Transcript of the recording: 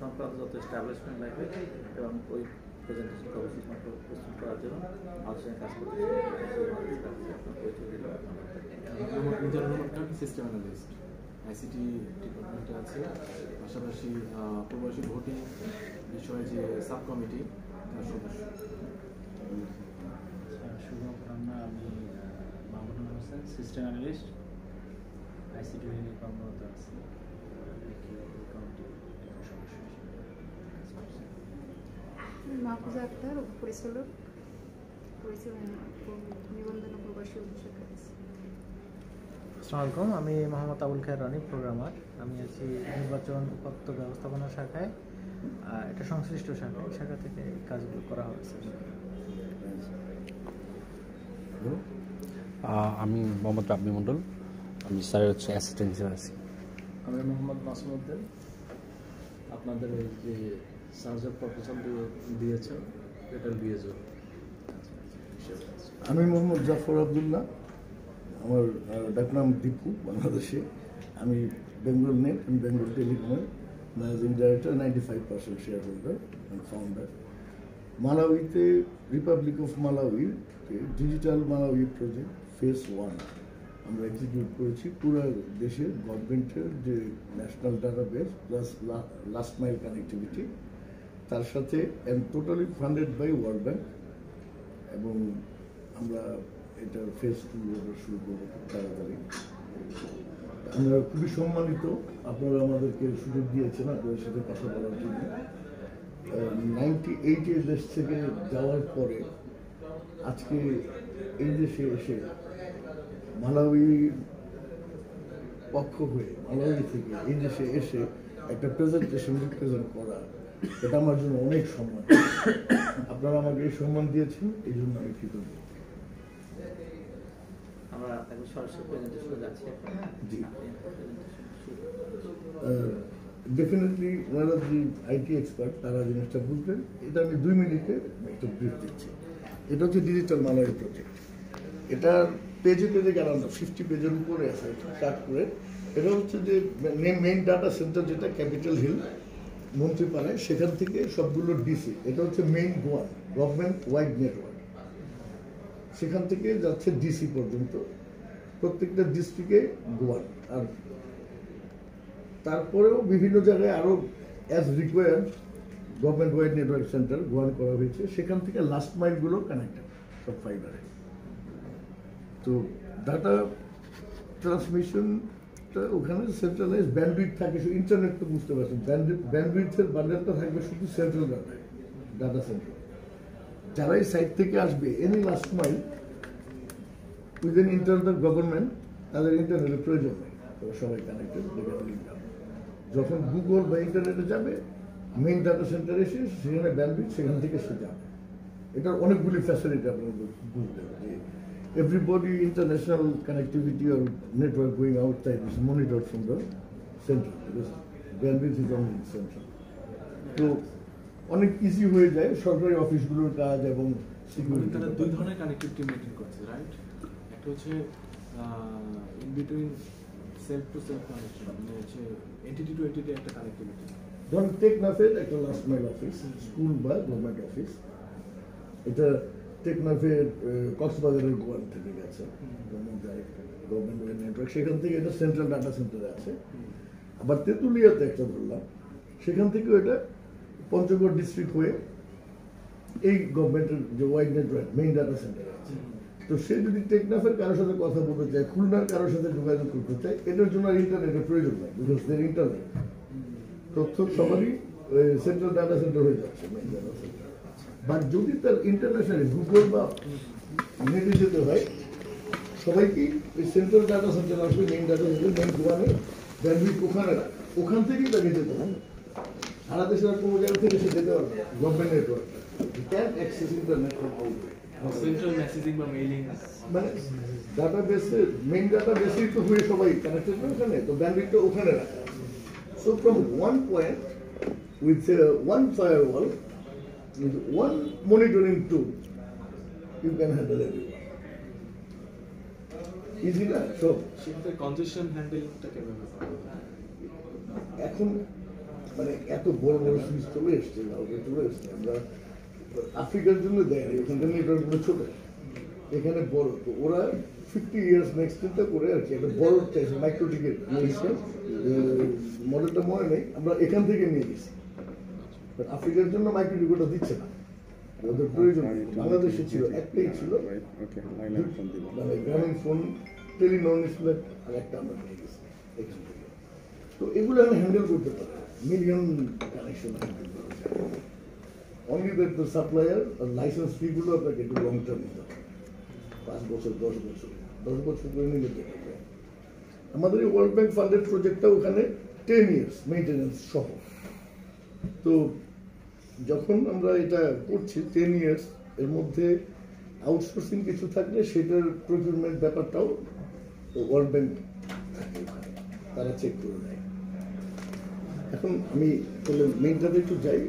সংক্রান্ত যত এস্টাবলিশমেন্ট লাগবে এবং ওই প্রেজেন্টেশন অবশ্যই প্রস্তুত করার জন্য আলোচনায় কাজ করতে সিস্টেম অ্যানালিস্ট আইসিটি ডিপার্টমেন্টে আছে, পাশাপাশি প্রবাসী ভোটিং বিষয়ে যে সাব কমিটি তার সদস্য। শুভকামনা, আমি Mamunul Hossain, system analyst, ICT নিয়ে কর্মরত আছি। মাহফুজা আক্তার, পরিচালক, নিবন্ধন ও প্রবাসী শাখা। আসসালামু আলাইকুম, আমি মোহাম্মদ আবুল খায়ের রানী, প্রোগ্রামার। আমি আছি নির্বাচন উপাত্ত ব্যবস্থাপনা শাখায়, এটা সংশ্লিষ্ট শাখা, এই শাখা থেকে কাজগুলো করা হয়েছে। আমি মোহাম্মদ রাব্বি মণ্ডল, আমি স্যারের অ্যাসিস্ট্যান্ট হিসেবে আছি। আমি মোহাম্মদ মাসুমউদ্দিন, আপনাদের এই যে সার্জার প্রপোজাল দিয়েছেন এটার বিএজও। আমি মোহাম্মদ জাফর আবদুল্লাহ, আমার ডাকনাম দীপু বাংলাদেশে। আমি বেঙ্গল নেট এবং বেঙ্গল টেলিকমের managing director, 95% share holder and founder. মালাউইতে republic of Malawi digital Malawi project phase 1 আমরা এক্সিকিউট করেছি। পুরো দেশের গভর্নমেন্টের যে national database plus last mile connectivity, তার সাথে and totally funded by World Bank. এবং আমরা এটা ফেজ 2 শুরু করবো খুব তাড়াতাড়ি। আমরা খুবই সম্মানিত, আপনারা আমাদেরকে সুযোগ দিয়েছেন আপনাদের সাথে কথা বলার জন্য। 98 দেশ থেকে যাওয়ার পরে আজকে এই দেশে এসে মালাউইর পক্ষ হয়ে, মালাউই থেকে এই দেশে এসে একটা প্রেজেন্টেশন রিপ্রেজেন্ট করা, এটা আমার জন্য অনেক সম্মান। আপনারা আমাকে এই সম্মান দিয়েছেন, এই জন্য আমি কৃতজ্ঞ। আমরা একদম সরাসরি প্রেজেন্টেশনে যাচ্ছি। জি, ডেফিনেটলি ওনারা যে আইটি এক্সপার্ট তারা জিনিসটা বুঝবেন। এটা আমি 2 মিনিটে একটা ব্রিফ দিচ্ছি। এটা হচ্ছে ডিজিটাল মালাউই প্রজেক্ট। এটা পেজে গেলাম না, 50 পেজের উপরে আছে স্টার্ট করে। এটা হচ্ছে যে মেইন ডাটা সেন্টার, যেটা ক্যাপিটাল হিল মন্ত্রীপাড়ায়, সেখান থেকে সবগুলো ডিসি। এটা হচ্ছে main Goan government wide network, সেখান থেকে যাচ্ছে ডিসি পর্যন্ত, প্রত্যেকটা ডিস্ট্রিক্টে গোয়ান। আর তারপরেও বিভিন্ন জায়গায় আরও as required government wide network centre Goan করা হয়েছে। সেখান থেকে লাস্ট মাইলগুলো কানেক্টেড সব ফাইবারে। তো ডাটা ট্রান্সমিশনটা ওখানে সেন্ট্রালাইজ ব্যান্ডউইথ থাকে, ইন্টারনেট তো বুঝতে পারছেন, ব্যান্ডউইথের বান্ডেলটা থাকবে শুধু সেন্ট্রাল ডাটা সেন্টার। যারা এই সাইট থেকে আসবে any last mile within internet government, তাদের ইন্টারনেটের প্রয়োজন নেই, সবাই কানেক্টেড। যখন গুগল বা ইন্টারনেটে যাবে, মেইন ডাটা সেন্টার এসে সেখানে ব্যান্ডউইথ, সেখান থেকে সে যাবে। এটার অনেকগুলি ফ্যাসিলিটি আপনারা বুঝবেন যে everybody international connectivity or network going outside is monitored from the center, because bandwidth is only central. তো অনেক ইজি হয়ে যায় সরকারি অফিসগুলোর কাজ এবং সিকিউরিটি। তারা 2 ধরনের কানেক্টিভিটি মেইনটেইন করছে, রাইট? একটা হচ্ছে in between self to self connection, মানে হচ্ছে এন্টিটি টু এন্টিটি একটা কানেক্টিভিটি। ধরুন টেকনাফের একটা লাস্ট মাইল অফিস, স্কুল বা গভর্নমেন্ট অফিস, এটা টেকনাফের কক্সবাজারের গোয়ান থেকে গেছে গভর্নমেন্ট ওয়াইড নেটওয়ার্ক, সেখান থেকে এটা সেন্ট্রাল ডাটা সেন্টারে আছে। আবার তেঁতুলিয়াতে একটা ধরলাম, সেখান থেকেও এটা পঞ্চগড় ডিস্ট্রিক্ট হয়ে এই গভর্নমেন্টের যে ওয়াইড নেটওয়ার্ক মেইন ডাটা সেন্টারে আছে। তো সে যদি টেকনাফের কারোর সাথে কথা বলতে চায়, খুলনার কারোর সাথে যোগাযোগ করতে চায়, এটার জন্য ইন্টারনেটের প্রয়োজন নাই, বিকজ দের ইন্টারনেট তথ্য সবারই সেন্ট্রাল ডাটা সেন্টার হয়ে যাচ্ছে মেইন ডাটা সেন্টার। বাট যদি তার ইন্টারন্যাশনালি গুগল বা নেটে যেতে হয়, সবাইকেই ওই সেন্ট্রাল ডাটা সেন্টার আসবে, মেইন ডাটা সেন্টার, মেইন গোয়ানে ব্যান্ডউইথ ওখানে, ওখান থেকেই তাকে যেতে হবে। সারা দেশের কোনো জায়গা থেকে সে যেতে পারবে গভর্নমেন্ট নেটওয়ার্কটা, can access internet from outside. Central messaging বা মেইলিং, মানে ডাটা বেসে, মেইন ডাটা বেসেই তো হয়ে সবাই কানেক্টেড ওখানে, তো ব্যান্ডউইথটা ওখানে রাখা। So from one point with one firewall, with one monitoring tool, you can handle everyone. Easy না? So সেক্ষেত্রে কনজেশন হ্যান্ডেলটা কিভাবে? এখন মানে এত বড় বড় সুইচ চলে এসছে, চলে এসছে। আমরা আফ্রিকার জন্য দেয়নি, ওখানকার নেটওয়ার্কগুলো ছোট, এখানে বড়। তো ওরা 50 ইয়ার্স নেক্সট চিন্তা করে আর কি একটা বড় মাইক্রো টিকেট মডেলটা মনে নেই, আমরা এখান থেকে নিয়ে গেছি। আফ্রিকার জন্য মাইক্রো টিকেটটা দিচ্ছে না, ওদের প্রয়োজন। বাংলাদেশে ছিল একটাই ছিল, মানে গ্রামীণ ফোন টেলিনন স্প্লেট, আর একটা আমরা নিয়ে গেছি এখান থেকে। তো এগুলো আমি হ্যান্ডেল করতে পারি, মিলিয়ন কানেকশন হ্যান্ডেল করা যায়। অনলি দ্যাট দ্য সাপ্লায়ার আর লাইসেন্স ফিগুলো আপনাকে একটু লং টার্ম নিতে হবে, 5 বছর 10 বছর করে নিলে দেখা যায়। আমাদের এই ওয়ার্ল্ড ব্যাংক ফান্ডেড প্রজেক্টটা ওখানে 10 ইয়ার্স মেইনটেনেন্স সহ। তো যখন আমরা এটা করছি 10 ইয়ার্স, এর মধ্যে আউটসোর্সিং কিছু থাকলে সেটার প্রকিউরমেন্ট ব্যাপারটাও ওয়ার্ল্ড ব্যাংক থাকে ওখানে, তারা চেক করে দেয়। এখন আমি তাহলে মেইনটাতে একটু যাই।